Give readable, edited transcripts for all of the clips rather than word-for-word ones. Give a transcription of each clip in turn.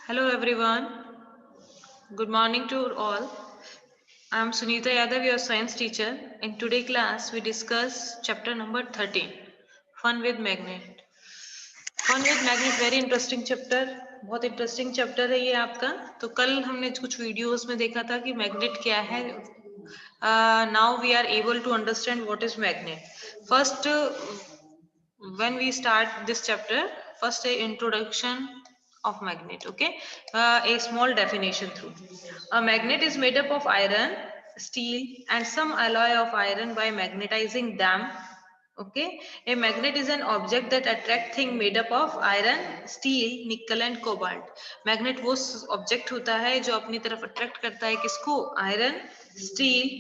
Hello everyone. Good morning to all. I am Sunita Yadav, your science teacher. In today's class, we discuss chapter number 13, Fun with Magnet. Fun with Magnet, very interesting chapter. बहुत interesting chapter है ये आपका. तो कल हमने कुछ videos में देखा था कि मैग्नेट क्या है. Now we are able to understand what is magnet. First, when we start this chapter, first a introduction of magnet. Okay, a small definition through. A magnet is made up of iron, steel and some alloy of iron by magnetizing them. Okay, a magnet is an object that attract thing made up of iron, steel, nickel and cobalt. Magnet वो object होता है जो अपनी तरफ attract करता है किसको? Iron, steel,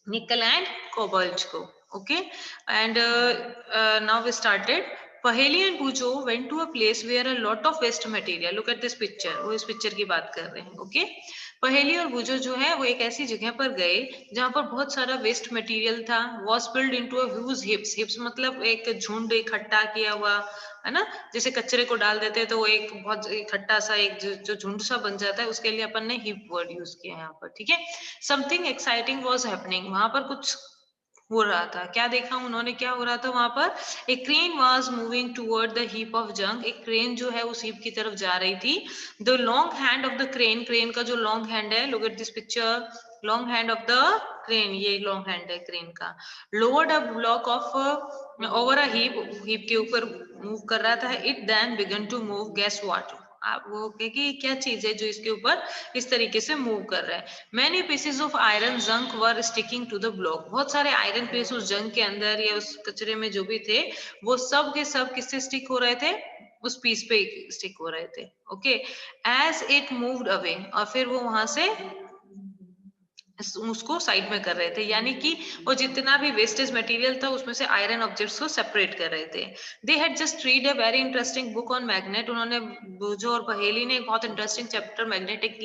nickel and cobalt को. Okay, and now we started. Paheli and Bujo went to a place where a lot of waste material. Look at this picture. वो इस पिक्चर की बात कर रहे हैं. Okay, पहेली और बुजो जो है वो एक ऐसी जगह पर गए जहां पर बहुत सारा वेस्ट मटेरियल था. Was build into a huge हिप्स. हिप्स मतलब एक झुंड इकट्ठा किया हुआ है ना. जैसे कचरे को डाल देते हैं तो वो एक बहुत इकट्ठा सा एक जो झुंड सा बन जाता है, उसके लिए अपन ने हिप वर्ड यूज किया है यहाँ पर. ठीक है, समथिंग एक्साइटिंग वॉज हैपनिंग. वहां पर कुछ हो रहा था. क्या देखा उन्होंने, क्या हो रहा था वहां पर? A crane was moving toward the heap of junk. एक क्रेन जो है उस हीप की तरफ जा रही थी. The long hand of the crane, crane का जो लॉन्ग हैंड है, look at this picture, long hand of the crane, ये लॉन्ग हैंड है क्रेन का. Lowered a block of over a heap, heap के ऊपर मूव कर रहा था. It then began to move. Guess what? आप वो कि क्या चीज है जो इसके ऊपर इस तरीके से मूव कर रहा है. Many pieces of iron junk were sticking to the block. बहुत सारे आयरन पीस उस जंक के अंदर या उस कचरे में जो भी थे, वो सब के सब किससे स्टिक हो रहे थे? उस पीस पे स्टिक हो रहे थे. Okay, as it moved away, और फिर वो वहां से उसको साइड में कर रहे थे. यानी कि वो जितना भी वेस्टेज मटेरियल था उसमें से आयरन ऑब्जेक्ट्स को सेपरेट कर रहे थे. They had just read a very interesting book on magnet. उन्होंने, बुजो और पहेली ने, एक बहुत इंटरेस्टिंग चैप्टर मैग्नेटिक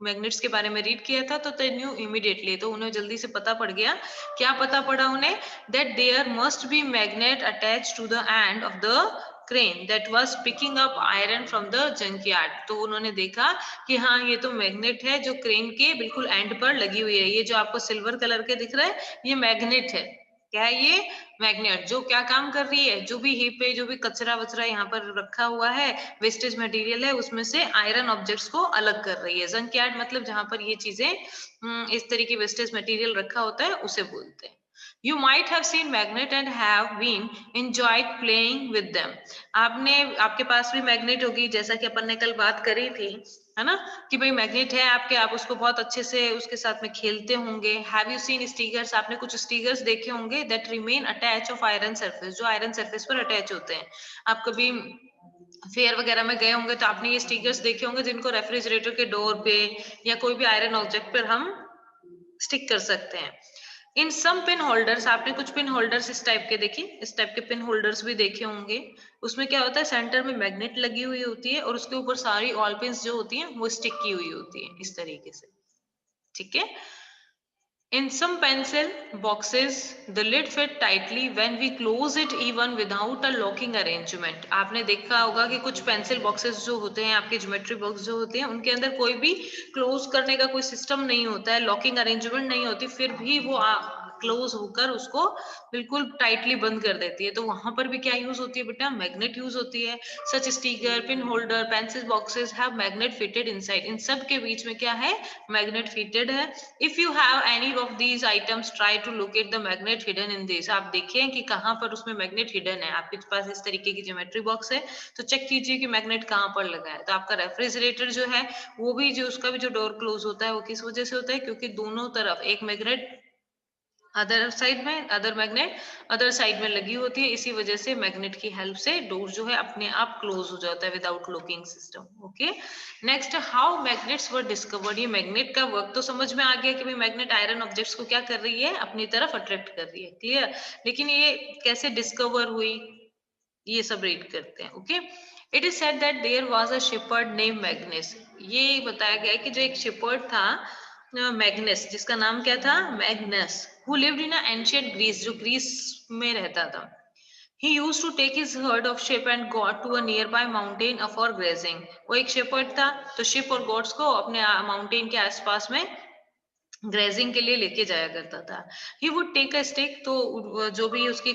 मैग्नेट्स के बारे में रीड किया था. तो दे न्यू इमीडिएटली, तो उन्हें जल्दी से पता पड़ गया. क्या पता पड़ा उन्हें? That there must be magnet attach to the end of the crane that was picking up iron from the junkyard. तो उन्होंने देखा कि हाँ, ये तो मैग्नेट है जो क्रेन के बिल्कुल एंड पर लगी हुई है. ये जो आपको सिल्वर कलर के दिख रहा है, ये मैग्नेट है. क्या है ये? मैग्नेट. जो क्या काम कर रही है? जो भी हीप पे जो भी कचरा वचरा यहाँ पर रखा हुआ है, वेस्टेज मटेरियल है, उसमें से आयरन ऑब्जेक्ट्स को अलग कर रही है. जंकयार्ड मतलब जहां पर ये चीजें इस तरीके वेस्टेज मटेरियल रखा होता है, उसे बोलते हैं. You might have seen magnet and have been enjoyed playing with them. आपने, आपके पास भी मैग्नेट होगी, जैसा कि अपन ने कल बात करी थी, है ना, कि भाई मैग्नेट है आपके, आप उसको बहुत अच्छे से उसके साथ में खेलते होंगे. Have you seen stickers? आपने कुछ स्टिकर्स देखे होंगे that remain attach of iron surface, जो आयरन सरफेस पर अटैच होते हैं. आप कभी फेयर वगैरह में गए होंगे तो आपने ये स्टिकर्स देखे होंगे जिनको रेफ्रिजरेटर के डोर पे या कोई भी आयरन ऑब्जेक्ट पर हम स्टिक कर सकते हैं. इन सम पिन होल्डर्स, आपने कुछ पिन होल्डर्स इस टाइप के देखे, इस टाइप के पिन होल्डर्स भी देखे होंगे. उसमें क्या होता है, सेंटर में मैग्नेट लगी हुई होती है और उसके ऊपर सारी ऑल पिन्स जो होती हैं वो स्टिक की हुई होती है इस तरीके से. ठीक है. In some pencil boxes, the lid fit tightly when we close it even without a locking arrangement. आपने देखा होगा कि कुछ पेंसिल बॉक्सेस जो होते हैं, आपके ज्योमेट्री बॉक्स जो होते हैं, उनके अंदर कोई भी क्लोज करने का कोई सिस्टम नहीं होता है, लॉकिंग अरेंजमेंट नहीं होती, फिर भी वो क्लोज होकर उसको बिल्कुल टाइटली बंद कर देती है. तो वहां पर भी क्या यूज होती है बेटा? मैग्नेट यूज होती है. Such sticker, pin holder, pencil boxes have magnet fitted inside. इन सब के बीच में क्या है? मैग्नेट फिटेड है. If you have any of these items, try to locate the magnet hidden in this. आप देखें कि कहाँ पर उसमें मैग्नेट हिडन है. आपके पास इस तरीके की ज्योमेट्री बॉक्स है तो चेक कीजिए कि मैग्नेट कहाँ पर लगा है. तो आपका रेफ्रिजरेटर जो है वो भी, जो उसका भी जो डोर क्लोज होता है, वो किस वजह से होता है? क्योंकि दोनों तरफ एक मैग्नेट अदर साइड में, अदर मैग्नेट अदर साइड में लगी होती है. इसी वजह से मैग्नेट की हेल्प से डोर जो है अपने आप क्लोज हो जाता है without locking system. Okay, next, how magnets were discovered. ये मैग्नेट का वर्क तो समझ में आ गया कि भाई मैग्नेट आयरन ऑब्जेक्ट्स को क्या कर रही है? अपनी तरफ अट्रैक्ट कर रही है. क्लियर. लेकिन ये कैसे डिस्कवर हुई, ये सब रीड करते हैं. Okay, it is said that there was a shepherd name Magnes. ये बताया गया है कि जो एक शेपर्ड था मैग्नेस, जिसका नाम क्या था? Magnus, who lived in ancient Greece, जो ग्रीस में रहता था. He used to take his herd of sheep and goat to a nearby mountain for grazing. वो एक shepherd था, तो sheep और goats को अपने mountain के आसपास में ग्रेजिंग के लिए लेके जाया करता था. He would take a stick, तो जो भी उसकी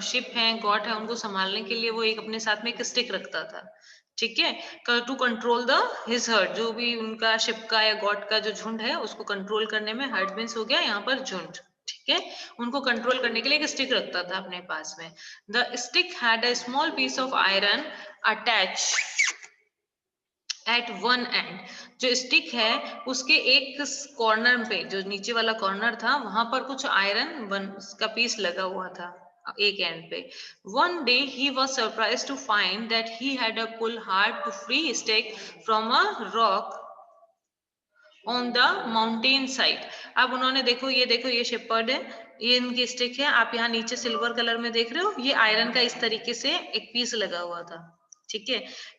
शिप है, गॉट है, उनको संभालने के लिए वो एक अपने साथ में एक स्टिक रखता था. ठीक है, to control the his herd, जो भी उनका शिप का या गॉट का जो झुंड है उसको कंट्रोल करने में, हर्ड मीन्स हो गया यहाँ पर झुंड. ठीक है, उनको कंट्रोल करने के लिए एक स्टिक रखता था अपने पास में. The stick had a small piece of iron attach at one end. जो स्टिक है उसके एक कॉर्नर पे, जो नीचे वाला कॉर्नर था, वहां पर कुछ आयरन वन का पीस लगा हुआ था एक एंड पे. One day he was surprise to find that he had a pull hard to free stick from a rock on the mountain side. अब उन्होंने देखो ये शेपर्ड है, ये इनकी स्टिक है, आप यहाँ नीचे सिल्वर कलर में देख रहे हो, ये आयरन का इस तरीके से एक पीस लगा हुआ था. ठीक है,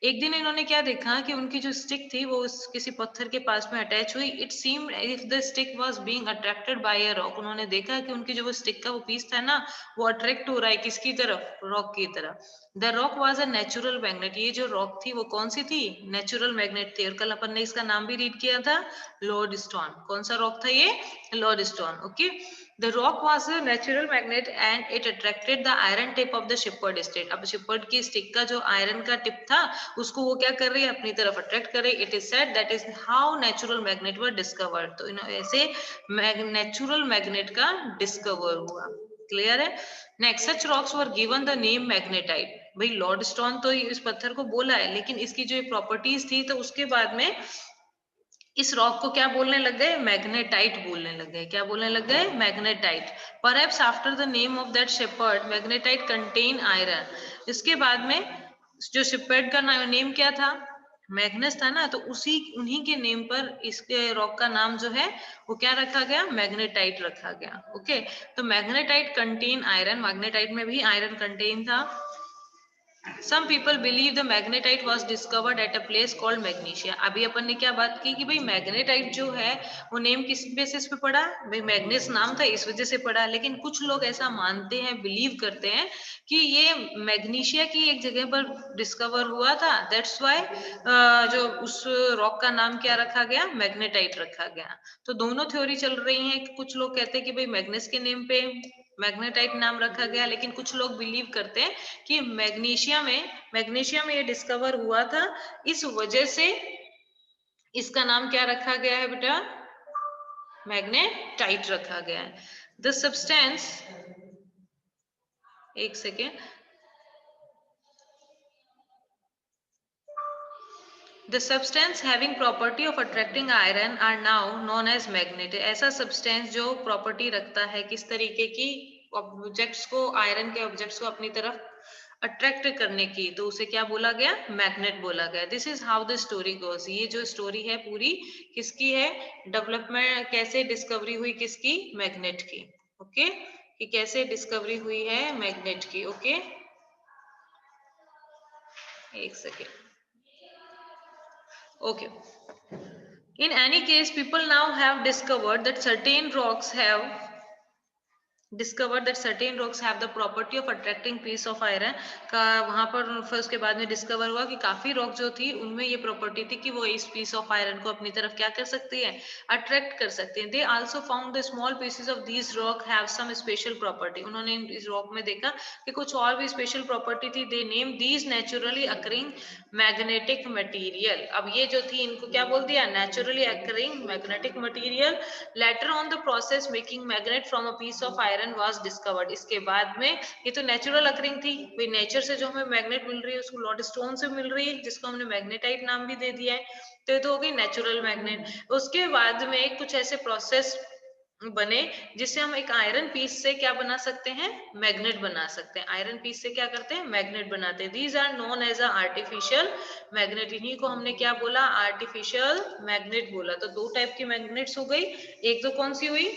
एक दिन इन्होंने क्या देखा कि उनकी जो स्टिक थी वो उस किसी पत्थर के पास में अटैच हुई. It seemed if the stick was being attracted by a rock. उन्होंने देखा कि उनकी जो वो स्टिक का वो पीस था ना, वो अट्रैक्ट हो रहा है किसकी तरफ, रॉक की तरफ. The rock was a natural magnet. ये जो रॉक थी वो कौन सी थी, नेचुरल मैग्नेट थी. और कल अपन ने इसका नाम भी रीड किया था, लॉर्ड स्टोन. कौन सा रॉक था ये, Lord stone. Okay, the rock was a natural magnet and it attracted the iron tip of the shepherd stick. अब shepherd की stick का जो iron का tip था उसको वो क्या कर रही है, अपनी तरफ attract कर रही है. It is said that is how natural magnet were discovered. तो ऐसे natural magnet का discover हुआ. क्लियर है. Next, such rocks were given the name magnetite. भाई लॉर्ड स्टोन तो इस पत्थर को बोला है, लेकिन इसकी जो प्रॉपर्टीज थी तो उसके बाद में इस रॉक को क्या बोलने लग गए, मैग्नेटाइट बोलने लग गए. क्या बोलने लग गए, magnetite. Perhaps after the name of that shepherd, magnetite contain iron. इसके बाद में जो शेपर्ड का नेम क्या था, मैग्नस था ना, तो उसी उन्हीं के नेम पर इसके रॉक का नाम जो है वो क्या रखा गया, मैग्नेटाइट रखा गया. ओके, तो मैग्नेटाइट कंटेन आयरन, मैग्नेटाइट में भी आयरन कंटेन था. Some people believe the magnetite was discovered at a place called Magnesia. अभी अपन ने क्या बात की कि भाई मैग्नेटाइट जो है वो नेम किस बेसिस पे पड़ा, भाई मैग्नेस नाम था इस वजह से पड़ा. लेकिन कुछ लोग ऐसा मानते हैं, बिलीव करते हैं कि ये मैग्नीशिया की एक जगह पर डिस्कवर हुआ था. दैट्स वाई जो उस रॉक का नाम क्या रखा गया, मैग्नेटाइट रखा गया. तो दोनों थ्योरी चल रही है. कुछ लोग कहते हैं कि भाई मैग्नेस के नेम पे मैग्नेटाइट नाम रखा गया, लेकिन कुछ लोग बिलीव करते हैं कि मैग्नीशिया में ये डिस्कवर हुआ था, इस वजह से इसका नाम क्या रखा गया है बेटा, मैग्नेटाइट रखा गया है. द सब्सटेंस, एक second, The substance having property of attracting iron are now known as magnet. ऐसा सब्सटेंस जो प्रॉपर्टी रखता है किस तरीके की, ऑब्जेक्ट्स को, आयरन के ऑब्जेक्ट्स को अपनी तरफ अट्रैक्ट करने की, तो उसे क्या बोला गया, मैग्नेट बोला गया. This is how the story goes. ये जो स्टोरी है पूरी किसकी है, डेवलपमेंट, कैसे डिस्कवरी हुई किसकी, मैग्नेट की. ओके, कि कैसे डिस्कवरी हुई है मैग्नेट की. ओके, एक second. Okay. In any case, people now have discovered that certain rocks have discovered that certain rocks have the property of attracting piece of iron. का वहां पर फिर उसके बाद में डिस्कवर हुआ कि काफी रॉक जो थी उनमें ये प्रॉपर्टी थी कि वो इस पीस ऑफ आयरन को अपनी तरफ क्या कर सकती है, अट्रैक्ट कर सकते हैं. They also found the small pieces of these rock have some special property. उन्होंने इस रॉक में देखा कि कुछ और भी स्पेशल प्रॉपर्टी थी. They name these naturally occurring magnetic material. अब ये जो थी इनको क्या बोल दिया, naturally occurring magnetic material. Later on the process making magnet from a piece of iron was discovered. इसके बाद में, ये तो नेचुरल अकरिंग थी, भाई नेचर से जो हमें मैग्नेट मिल रही है उसको लॉर्ड स्टोन से मिल रही है, जिसको हमने मैग्नेटाइट नाम भी दे दिया है, तो ये तो हो गई नेचुरल मैग्नेट. उसके बाद में कुछ ऐसे प्रोसेस बने जिससे हम एक आयरन पीस से क्या बना सकते हैं, मैग्नेट बना सकते हैं. आयरन पीस से क्या करते हैं, मैग्नेट बनाते हैं. These are known as a artificial magnet. इन्हीं को हमने क्या बोला, आर्टिफिशियल मैग्नेट बोला. तो दो टाइप की मैग्नेट्स हो गई. एक तो कौन सी हुई,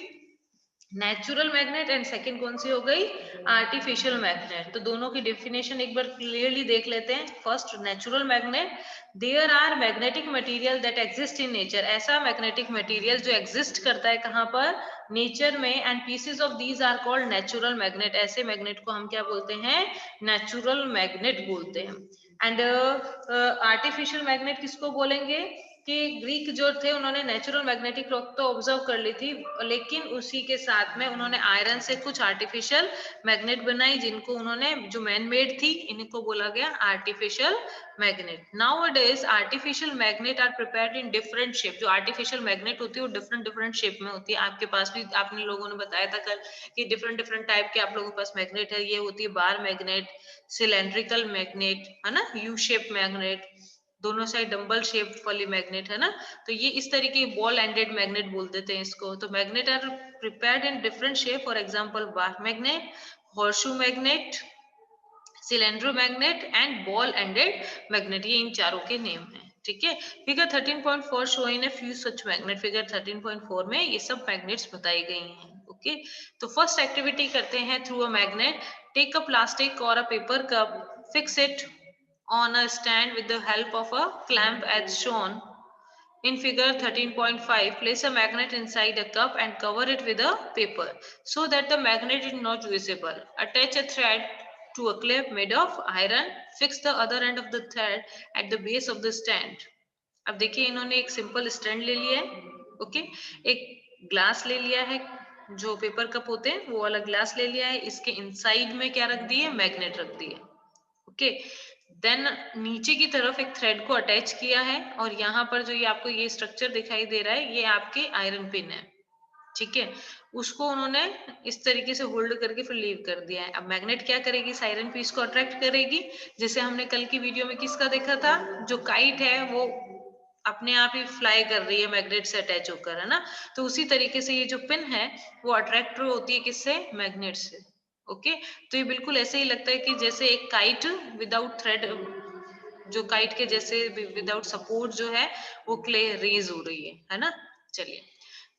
नेचुरल मैग्नेट एंड सेकंड कौन सी हो गई, आर्टिफिशियल मैग्नेट। तो दोनों की डेफिनेशन एक बार क्लियरली देख लेते हैं। First, natural magnet, there are magnetic material that exist in nature, ऐसा मैग्नेटिक मटेरियल जो एग्जिस्ट करता है कहाँ पर, नेचर में, and pieces of these are called natural magnet, ऐसे मैग्नेट को हम क्या बोलते हैं, नेचुरल मैग्नेट बोलते हैं। एंड आर्टिफिशियल मैग्नेट किसको बोलेंगे, कि ग्रीक जो थे उन्होंने नेचुरल मैग्नेटिक क्लॉक तो ऑब्जर्व कर ली थी, लेकिन उसी के साथ में उन्होंने आयरन से कुछ आर्टिफिशियल मैग्नेट बनाई, जिनको उन्होंने जो मैन मेड थी, इनको बोला गया artificial magnet. Now days artificial magnet are prepared in different shape. जो आर्टिफिशियल मैग्नेट होती है वो डिफरेंट डिफरेंट शेप में होती है। आपके पास भी आपने लोगों ने बताया था कल कि डिफरेंट डिफरेंट टाइप के आप लोगों के पास मैग्नेट है। ये होती है बार मैग्नेट, सिलेंड्रिकल मैग्नेट, है ना, यू शेप मैग्नेट, दोनों साइड डंबल शेप वाली मैग्नेट, है ना। तो ये इस तरीके बॉल एंडेड मैग्नेट बोल देते हैं इसको। तो magnet are prepared in different shape, for example bar magnet, horseshoe magnet, cylindrical magnet and ball ended magnet, ये इन चारों के नेम है। ठीक है, figure 13.4 showing a few such magnet. Figure 13.4 में ये सब मैग्नेट्स बताई गई हैं। ओके, तो फर्स्ट एक्टिविटी करते हैं through a magnet. Take a plastic और a paper cup, fix it on a stand with the help of a clamp as shown in figure 13.5. Place a magnet inside a cup and cover it with a paper so that the magnet is not visible. Attach a thread to a clip made of iron. Fix the other end of the thread at the base of the stand. अब देखिए इन्होंने एक simple stand ले लिया है। Okay, एक glass ले लिया है, जो पेपर कप होते हैं वो वाला ग्लास ले लिया है। इसके इनसाइड में क्या रख दिए, मैग्नेट रख दिए। ओके, देन नीचे की तरफ एक थ्रेड को अटैच किया है, और यहाँ पर जो ये आपको ये स्ट्रक्चर दिखाई दे रहा है, ये आपके आयरन पिन है। ठीक है, उसको उन्होंने इस तरीके से होल्ड करके फिर लीव कर दिया है। अब मैग्नेट क्या करेगी, इस आयरन पीस को अट्रैक्ट करेगी। जैसे हमने कल की वीडियो में किसका देखा था, जो काइट है वो अपने आप ही फ्लाई कर रही है मैग्नेट से अटैच होकर, है ना। तो उसी तरीके से ये जो पिन है वो अट्रैक्ट होती है किससे, मैग्नेट से। ओके, तो ये बिल्कुल ऐसे ही लगता है कि जैसे एक काइट विदाउट थ्रेड, जो काइट के जैसे विदाउट सपोर्ट जो है वो क्ले रेज हो रही है ना। चलिए,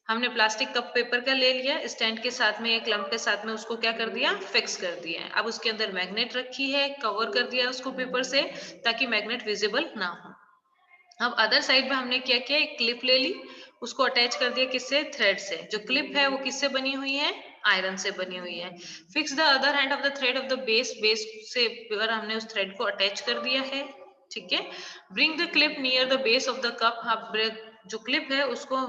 हमने प्लास्टिक कप पेपर का ले लिया, स्टैंड के साथ में एक लंप के साथ में उसको क्या कर दिया, फिक्स कर दिया है। अब उसके अंदर मैग्नेट रखी है, कवर कर दिया उसको पेपर से ताकि मैग्नेट विजिबल ना हो। अब अदर साइड में हमने क्या किया, एक क्लिप ले ली, उसको अटैच कर दिया किससे, थ्रेड से। जो क्लिप है वो किससे बनी हुई है, आयरन से बनी हुई है। Fix the other hand of the thread of the base, base से पर हमने उस थ्रेड को अटैच कर दिया है। ठीक है, bring the clip near the base of the cup. अब जो क्लिप है उसको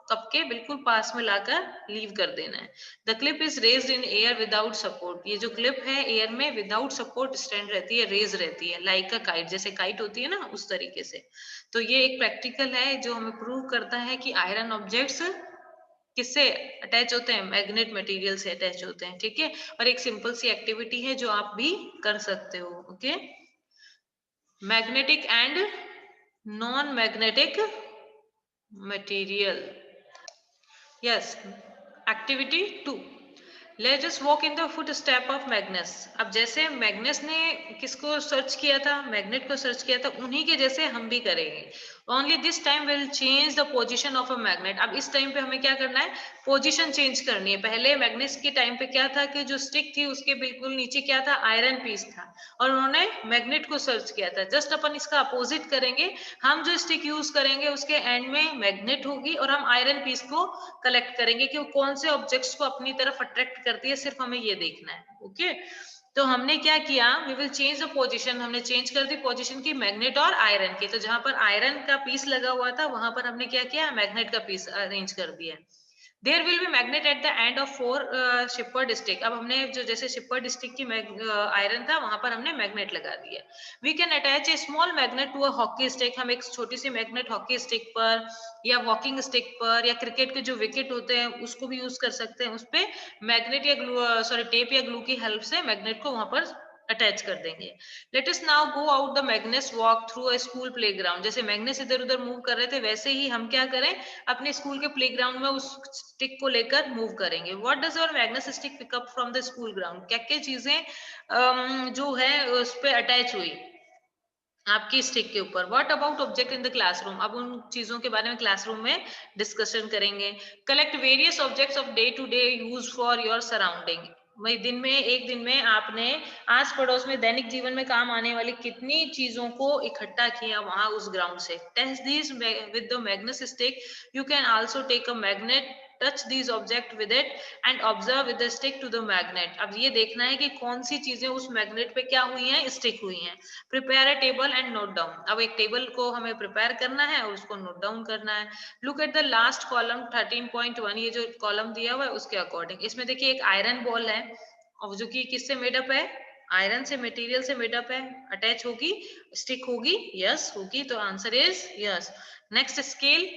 कप के बिल्कुल पास में लाकर लीव कर देना है। The clip is raised in air without support. ये जो क्लिप है एयर में विदाउट सपोर्ट स्टैंड रहती है, रेज रहती है, लाइक अ काइट, जैसे काइट होती है ना उस तरीके से। तो ये एक प्रैक्टिकल है जो हमें प्रूव करता है कि आयरन ऑब्जेक्ट्स किससे अटैच होते हैं, मैग्नेट मटेरियल से अटैच होते हैं। ठीक है, और एक सिंपल सी एक्टिविटी है जो आप भी कर सकते हो। Okay, magnetic and non magnetic material. Yes, activity 2, let's just walk in the foot step of Magnus. अब जैसे मैग्नस ने किसको सर्च किया था, मैग्नेट को सर्च किया था, उन्हीं के जैसे हम भी करेंगे। Only this time will change the position of a magnet. अब इस टाइम पे हमें क्या करना है, पोजीशन चेंज करनी है। पहले मैग्नेस के टाइम पे क्या था कि जो स्टिक थी उसके बिल्कुल नीचे क्या था, आयरन पीस था, और उन्होंने मैग्नेट को सर्च किया था। जस्ट अपन इसका अपोजिट करेंगे, हम जो स्टिक यूज करेंगे उसके एंड में मैग्नेट होगी, और हम आयरन पीस को कलेक्ट करेंगे कि वो कौन से ऑब्जेक्ट्स को अपनी तरफ अट्रैक्ट करती है, सिर्फ हमें ये देखना है। ओके, तो हमने क्या किया, we will change the position. हमने चेंज कर दी पोजीशन की मैग्नेट और आयरन की। तो जहां पर आयरन का पीस लगा हुआ था वहां पर हमने क्या किया, मैग्नेट का पीस अरेंज कर दिया। There will be magnet at the end of 4 shaped stick. अब हमने जो जैसे शिपर्ड स्टिक की आयरन था वहां पर हमने मैग्नेट लगा दिया। We can attach a small magnet to a hockey stick. हम एक छोटी सी मैग्नेट हॉकी स्टिक पर या वॉकिंग स्टिक पर या क्रिकेट के जो विकेट होते हैं उसको भी यूज कर सकते हैं, उस पे मैग्नेट या ग्लू सॉरी टेप या ग्लू की हेल्प से मैग्नेट को वहां पर अटैच कर देंगे। Let us now go out the मैग्नेस walk through a school playground. जैसे मैग्नेस इधर उधर मूव कर रहे थे वैसे ही हम क्या करें, अपने स्कूल के प्लेग्राउंड में उस स्टिक को लेकर मूव करेंगे। What does our Magnes stick pick up from the school ground. क्या क्या चीजें जो है उस पे अटैच हुई, आपकी स्टिक के ऊपर। What about object in the classroom, अब उन चीजों के बारे में क्लासरूम में डिस्कशन करेंगे। Collect various objects of day to day use for your surrounding, भाई दिन में, एक दिन में आपने आस पड़ोस में दैनिक जीवन में काम आने वाली कितनी चीजों को इकट्ठा किया वहां उस ग्राउंड से। Test this with the magnet stick, you can also take a magnet, touch these object with it and observe with the stick to the magnet. अब ये देखना है कि कौन सी चीजें उस मैग्नेट पे क्या हुई हैं, स्टिक हुई हैं। Prepare a table and note down, अब एक टेबल को हमें प्रिपेयर करना है और उसको नोट डाउन करना है। Look at the last column 13.1, ये जो कॉलम दिया हुआ है उसके अकॉर्डिंग। इसमें देखिए एक आयरन बॉल है और जो कि किससे मेडअप है, आयरन से, मटेरियल से मेडअप है। अटैच होगी, स्टिक होगी, यस होगी, तो answer is yes. Next scale,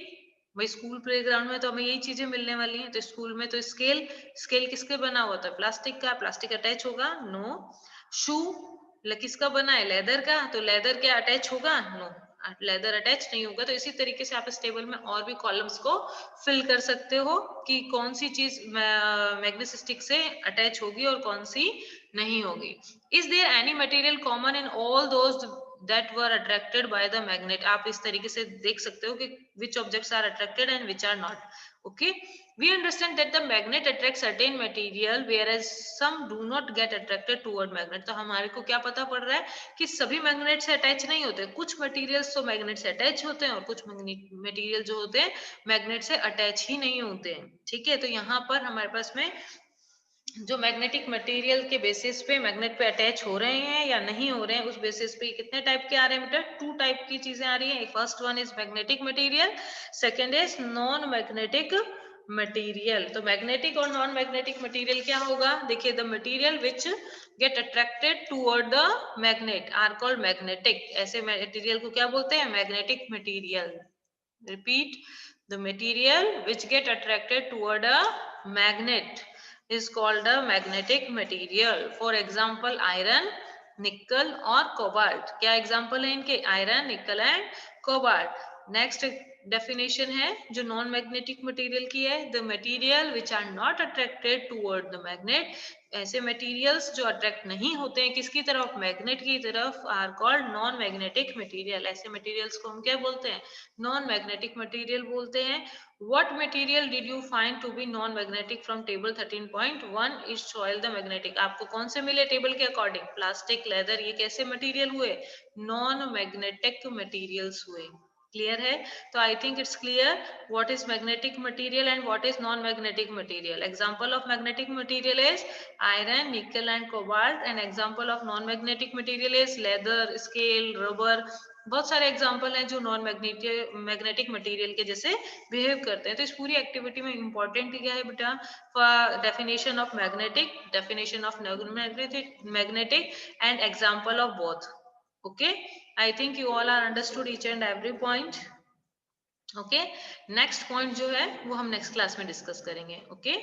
भाई स्कूल प्लेग्राउंड में तो हमें यही चीजें मिलने वाली हैं, तो स्कूल में तो स्केल, स्केल किसके बना हुआ था, प्लास्टिक का, प्लास्टिक अटैच होगा, नो। शू किसका बना है, लेदर का, तो लेदर क्या अटैच होगा, नो, लेदर अटैच नहीं होगा। तो इसी तरीके से आप इस टेबल में और भी कॉलम्स को फिल कर सकते हो कि कौन सी चीज मैग्नेट स्टिक से अटैच होगी और कौन सी नहीं होगी। Is there any material common in all those that were attracted by the magnet, आप इस तरीके से देख सकते हो कि which objects are attracted and which are not. Okay, we understand that the magnet attracts certain material whereas some do not get attracted toward magnet. तो हमारे को क्या पता पड़ रहा है कि सभी मैग्नेट से अटैच नहीं होते, कुछ मटेरियल्स तो मैग्नेट से अटैच होते हैं और कुछ मटेरियल जो होते हैं मैग्नेट से अटैच ही नहीं होते हैं। ठीक है, तो यहाँ पर हमारे पास में जो मैग्नेटिक मटेरियल के बेसिस पे मैग्नेट पे अटैच हो रहे हैं या नहीं हो रहे हैं, उस बेसिस पे कितने टाइप के आ रहे हैं बेटा, 2 टाइप की चीजें आ रही हैं। First one is magnetic material, second is non magnetic material. तो मैग्नेटिक और नॉन मैग्नेटिक मटेरियल क्या होगा, देखिए the material which get attracted toward the magnet are called magnetic. ऐसे मटेरियल को क्या बोलते हैं, magnetic material. Repeat, the material which get attracted toward a magnet is called a magnetic material. For example, iron, nickel और cobalt. क्या example है इनके, iron, nickel and cobalt. Next definition है जो non magnetic material की है, the material which are not attracted toward the magnet, ऐसे materials जो attract नहीं होते हैं किसकी तरफ, magnet की तरफ, are called non magnetic material. ऐसे materials को हम क्या बोलते हैं, नॉन मैग्नेटिक मटेरियल बोलते हैं। What material did you find to be non magnetic from table 13.1 is soil the magnetic, आपको कौन से मिले टेबल के अकॉर्डिंग, प्लास्टिक, लेदर, ये कैसे मटेरियल हुए, नॉन मैग्नेटिक मटेरियल्स हुए। क्लियर है, तो I think it's clear what is magnetic material and what is non magnetic material. Example of magnetic material is iron, निकल and cobalt, and example of non magnetic material is leather, scale, rubber. बहुत सारे example हैं जो non magnetic material के जैसे behave करते हैं। तो इस पूरी एक्टिविटी में इंपॉर्टेंट क्या है बेटा, definition of magnetic, definition of magnetic and example of both. Okay, I think you all are understood each and every point. Okay, next point जो है वो हम नेक्स्ट क्लास में डिस्कस करेंगे। ओके।